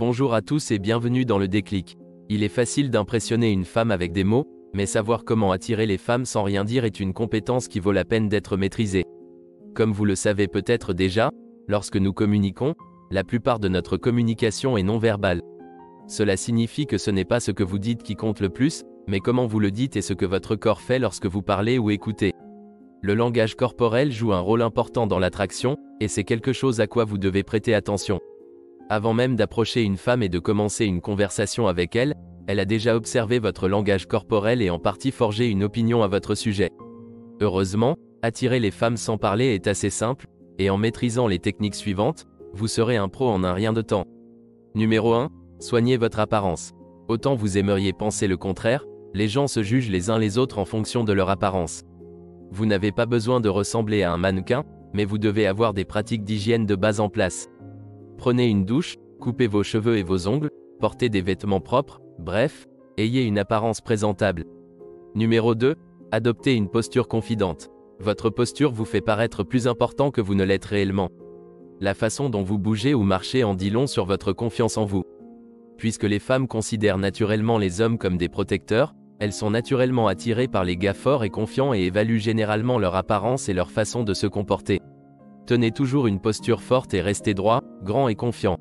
Bonjour à tous et bienvenue dans le déclic. Il est facile d'impressionner une femme avec des mots, mais savoir comment attirer les femmes sans rien dire est une compétence qui vaut la peine d'être maîtrisée. Comme vous le savez peut-être déjà, lorsque nous communiquons, la plupart de notre communication est non verbale. Cela signifie que ce n'est pas ce que vous dites qui compte le plus, mais comment vous le dites et ce que votre corps fait lorsque vous parlez ou écoutez. Le langage corporel joue un rôle important dans l'attraction, et c'est quelque chose à quoi vous devez prêter attention. Avant même d'approcher une femme et de commencer une conversation avec elle, elle a déjà observé votre langage corporel et en partie forgé une opinion à votre sujet. Heureusement, attirer les femmes sans parler est assez simple, et en maîtrisant les techniques suivantes, vous serez un pro en un rien de temps. Numéro 1. Soignez votre apparence. Autant vous aimeriez penser le contraire, les gens se jugent les uns les autres en fonction de leur apparence. Vous n'avez pas besoin de ressembler à un mannequin, mais vous devez avoir des pratiques d'hygiène de base en place. Prenez une douche, coupez vos cheveux et vos ongles, portez des vêtements propres, bref, ayez une apparence présentable. Numéro 2. Adoptez une posture confidente. Votre posture vous fait paraître plus important que vous ne l'êtes réellement. La façon dont vous bougez ou marchez en dit long sur votre confiance en vous. Puisque les femmes considèrent naturellement les hommes comme des protecteurs, elles sont naturellement attirées par les gars forts et confiants et évaluent généralement leur apparence et leur façon de se comporter. Tenez toujours une posture forte et restez droit, grand et confiant.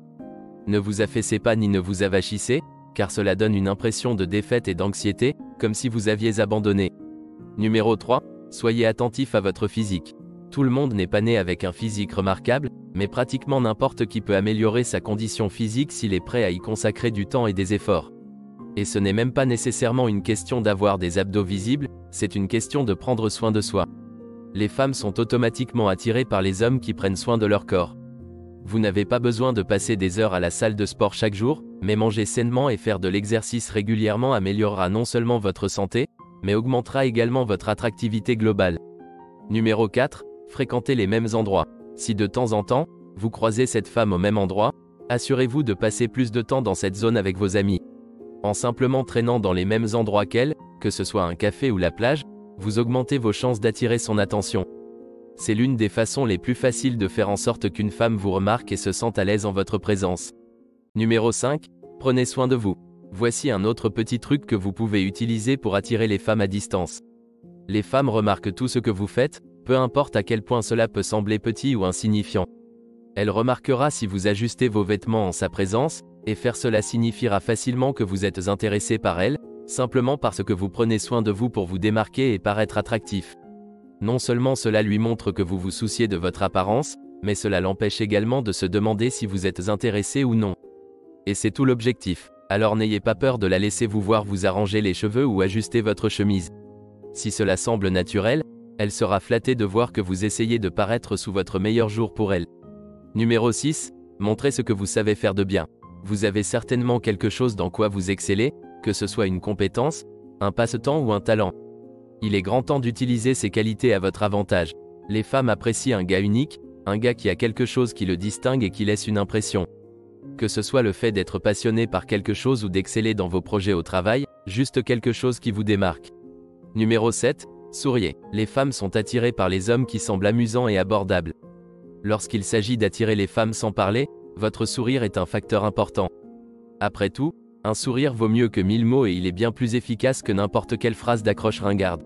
Ne vous affaissez pas ni ne vous avachissez, car cela donne une impression de défaite et d'anxiété, comme si vous aviez abandonné. Numéro 3. Soyez attentif à votre physique. Tout le monde n'est pas né avec un physique remarquable, mais pratiquement n'importe qui peut améliorer sa condition physique s'il est prêt à y consacrer du temps et des efforts. Et ce n'est même pas nécessairement une question d'avoir des abdos visibles, c'est une question de prendre soin de soi. Les femmes sont automatiquement attirées par les hommes qui prennent soin de leur corps. Vous n'avez pas besoin de passer des heures à la salle de sport chaque jour, mais manger sainement et faire de l'exercice régulièrement améliorera non seulement votre santé, mais augmentera également votre attractivité globale. Numéro 4. Fréquentez les mêmes endroits. Si de temps en temps, vous croisez cette femme au même endroit, assurez-vous de passer plus de temps dans cette zone avec vos amis. En simplement traînant dans les mêmes endroits qu'elle, que ce soit un café ou la plage, vous augmentez vos chances d'attirer son attention. C'est l'une des façons les plus faciles de faire en sorte qu'une femme vous remarque et se sente à l'aise en votre présence. Numéro 5. Prenez soin de vous. Voici un autre petit truc que vous pouvez utiliser pour attirer les femmes à distance. Les femmes remarquent tout ce que vous faites, peu importe à quel point cela peut sembler petit ou insignifiant. Elle remarquera si vous ajustez vos vêtements en sa présence, et faire cela signifiera facilement que vous êtes intéressé par elle, simplement parce que vous prenez soin de vous pour vous démarquer et paraître attractif. Non seulement cela lui montre que vous vous souciez de votre apparence, mais cela l'empêche également de se demander si vous êtes intéressé ou non. Et c'est tout l'objectif. Alors n'ayez pas peur de la laisser vous voir vous arranger les cheveux ou ajuster votre chemise. Si cela semble naturel, elle sera flattée de voir que vous essayez de paraître sous votre meilleur jour pour elle. Numéro 6. Montrez ce que vous savez faire de bien. Vous avez certainement quelque chose dans quoi vous excellez, que ce soit une compétence, un passe-temps ou un talent. Il est grand temps d'utiliser ces qualités à votre avantage. Les femmes apprécient un gars unique, un gars qui a quelque chose qui le distingue et qui laisse une impression. Que ce soit le fait d'être passionné par quelque chose ou d'exceller dans vos projets au travail, juste quelque chose qui vous démarque. Numéro 7. Souriez. Les femmes sont attirées par les hommes qui semblent amusants et abordables. Lorsqu'il s'agit d'attirer les femmes sans parler, votre sourire est un facteur important. Après tout, un sourire vaut mieux que 1000 mots et il est bien plus efficace que n'importe quelle phrase d'accroche ringarde.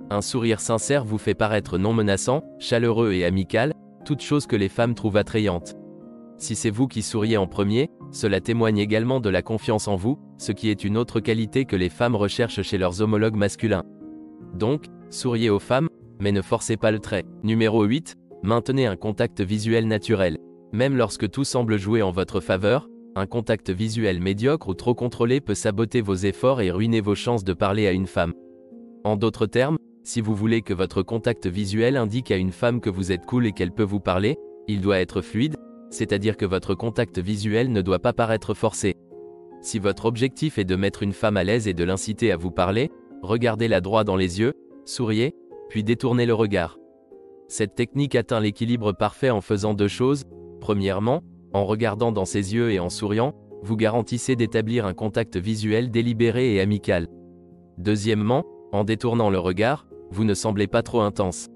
Un sourire sincère vous fait paraître non menaçant, chaleureux et amical, toute chose que les femmes trouvent attrayante. Si c'est vous qui souriez en premier, cela témoigne également de la confiance en vous, ce qui est une autre qualité que les femmes recherchent chez leurs homologues masculins. Donc, souriez aux femmes, mais ne forcez pas le trait. Numéro 8. Maintenez un contact visuel naturel. Même lorsque tout semble jouer en votre faveur, un contact visuel médiocre ou trop contrôlé peut saboter vos efforts et ruiner vos chances de parler à une femme. En d'autres termes, si vous voulez que votre contact visuel indique à une femme que vous êtes cool et qu'elle peut vous parler, il doit être fluide, c'est-à-dire que votre contact visuel ne doit pas paraître forcé. Si votre objectif est de mettre une femme à l'aise et de l'inciter à vous parler, regardez-la droit dans les yeux, souriez, puis détournez le regard. Cette technique atteint l'équilibre parfait en faisant deux choses. Premièrement, en regardant dans ses yeux et en souriant, vous garantissez d'établir un contact visuel délibéré et amical. Deuxièmement, en détournant le regard, vous ne semblez pas trop intense.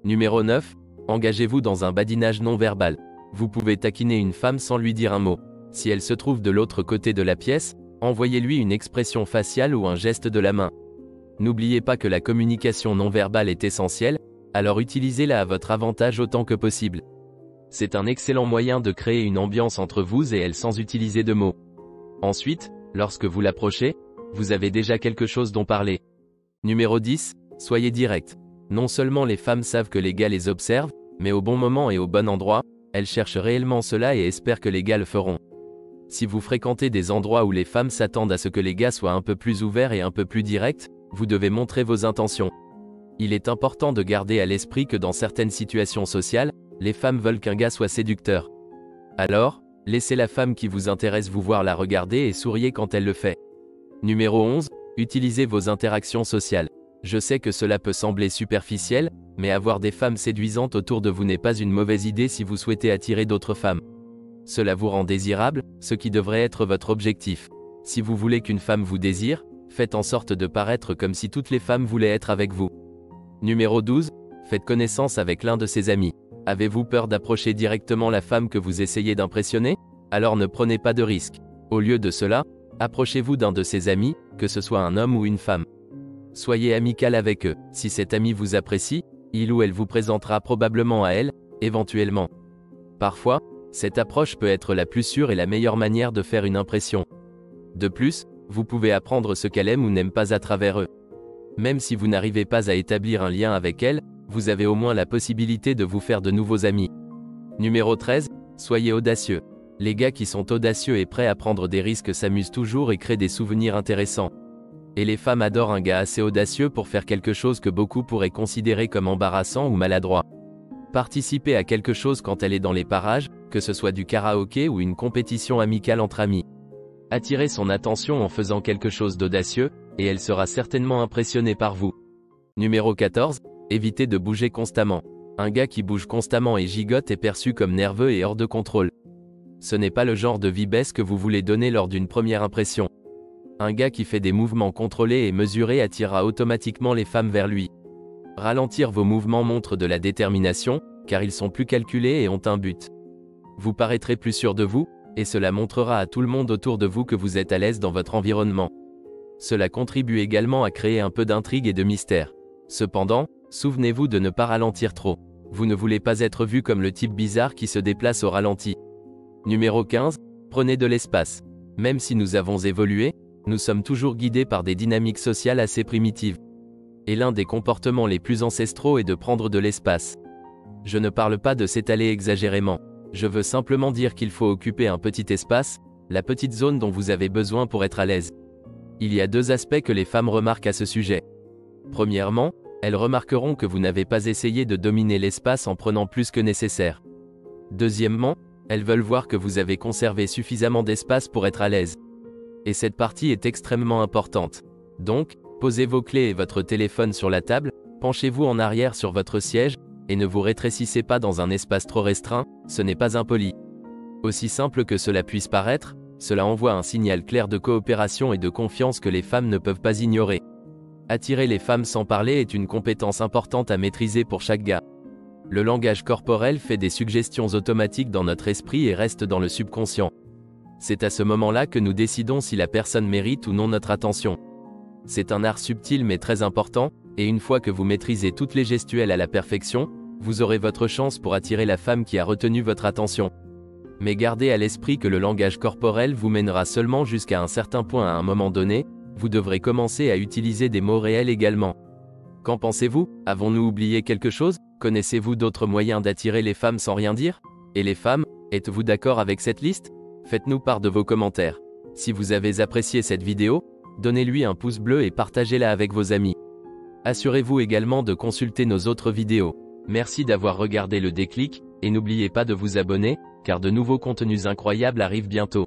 Numéro 9. Engagez-vous dans un badinage non verbal. Vous pouvez taquiner une femme sans lui dire un mot. Si elle se trouve de l'autre côté de la pièce, envoyez-lui une expression faciale ou un geste de la main. N'oubliez pas que la communication non verbale est essentielle, alors utilisez-la à votre avantage autant que possible. C'est un excellent moyen de créer une ambiance entre vous et elle sans utiliser de mots. Ensuite, lorsque vous l'approchez, vous avez déjà quelque chose dont parler. Numéro 10, soyez direct. Non seulement les femmes savent que les gars les observent, mais au bon moment et au bon endroit, elles cherchent réellement cela et espèrent que les gars le feront. Si vous fréquentez des endroits où les femmes s'attendent à ce que les gars soient un peu plus ouverts et un peu plus directs, vous devez montrer vos intentions. Il est important de garder à l'esprit que dans certaines situations sociales, les femmes veulent qu'un gars soit séducteur. Alors, laissez la femme qui vous intéresse vous voir la regarder et souriez quand elle le fait. Numéro 11, utilisez vos interactions sociales. Je sais que cela peut sembler superficiel, mais avoir des femmes séduisantes autour de vous n'est pas une mauvaise idée si vous souhaitez attirer d'autres femmes. Cela vous rend désirable, ce qui devrait être votre objectif. Si vous voulez qu'une femme vous désire, faites en sorte de paraître comme si toutes les femmes voulaient être avec vous. Numéro 12, faites connaissance avec l'un de ses amis. Avez-vous peur d'approcher directement la femme que vous essayez d'impressionner? Alors ne prenez pas de risque. Au lieu de cela, approchez-vous d'un de ses amis, que ce soit un homme ou une femme. Soyez amical avec eux. Si cet ami vous apprécie, il ou elle vous présentera probablement à elle, éventuellement. Parfois, cette approche peut être la plus sûre et la meilleure manière de faire une impression. De plus, vous pouvez apprendre ce qu'elle aime ou n'aime pas à travers eux. Même si vous n'arrivez pas à établir un lien avec elle, vous avez au moins la possibilité de vous faire de nouveaux amis. Numéro 13, soyez audacieux. Les gars qui sont audacieux et prêts à prendre des risques s'amusent toujours et créent des souvenirs intéressants. Et les femmes adorent un gars assez audacieux pour faire quelque chose que beaucoup pourraient considérer comme embarrassant ou maladroit. Participez à quelque chose quand elle est dans les parages, que ce soit du karaoké ou une compétition amicale entre amis. Attirez son attention en faisant quelque chose d'audacieux, et elle sera certainement impressionnée par vous. Numéro 14, évitez de bouger constamment. Un gars qui bouge constamment et gigote est perçu comme nerveux et hors de contrôle. Ce n'est pas le genre de vibesse que vous voulez donner lors d'une première impression. Un gars qui fait des mouvements contrôlés et mesurés attirera automatiquement les femmes vers lui. Ralentir vos mouvements montre de la détermination, car ils sont plus calculés et ont un but. Vous paraîtrez plus sûr de vous, et cela montrera à tout le monde autour de vous que vous êtes à l'aise dans votre environnement. Cela contribue également à créer un peu d'intrigue et de mystère. Cependant, souvenez-vous de ne pas ralentir trop. Vous ne voulez pas être vu comme le type bizarre qui se déplace au ralenti. Numéro 15, prenez de l'espace. Même si nous avons évolué, nous sommes toujours guidés par des dynamiques sociales assez primitives. Et l'un des comportements les plus ancestraux est de prendre de l'espace. Je ne parle pas de s'étaler exagérément. Je veux simplement dire qu'il faut occuper un petit espace, la petite zone dont vous avez besoin pour être à l'aise. Il y a deux aspects que les femmes remarquent à ce sujet. Premièrement, elles remarqueront que vous n'avez pas essayé de dominer l'espace en prenant plus que nécessaire. Deuxièmement, elles veulent voir que vous avez conservé suffisamment d'espace pour être à l'aise. Et cette partie est extrêmement importante. Donc, posez vos clés et votre téléphone sur la table, penchez-vous en arrière sur votre siège, et ne vous rétrécissez pas dans un espace trop restreint, ce n'est pas impoli. Aussi simple que cela puisse paraître, cela envoie un signal clair de coopération et de confiance que les femmes ne peuvent pas ignorer. Attirer les femmes sans parler est une compétence importante à maîtriser pour chaque gars. Le langage corporel fait des suggestions automatiques dans notre esprit et reste dans le subconscient. C'est à ce moment-là que nous décidons si la personne mérite ou non notre attention. C'est un art subtil mais très important, et une fois que vous maîtrisez toutes les gestuelles à la perfection, vous aurez votre chance pour attirer la femme qui a retenu votre attention. Mais gardez à l'esprit que le langage corporel vous mènera seulement jusqu'à un certain point à un moment donné, vous devrez commencer à utiliser des mots réels également. Qu'en pensez-vous? Avons-nous oublié quelque chose? Connaissez-vous d'autres moyens d'attirer les femmes sans rien dire? Et les femmes, êtes-vous d'accord avec cette liste? Faites-nous part de vos commentaires. Si vous avez apprécié cette vidéo, donnez-lui un pouce bleu et partagez-la avec vos amis. Assurez-vous également de consulter nos autres vidéos. Merci d'avoir regardé le déclic, et n'oubliez pas de vous abonner, car de nouveaux contenus incroyables arrivent bientôt.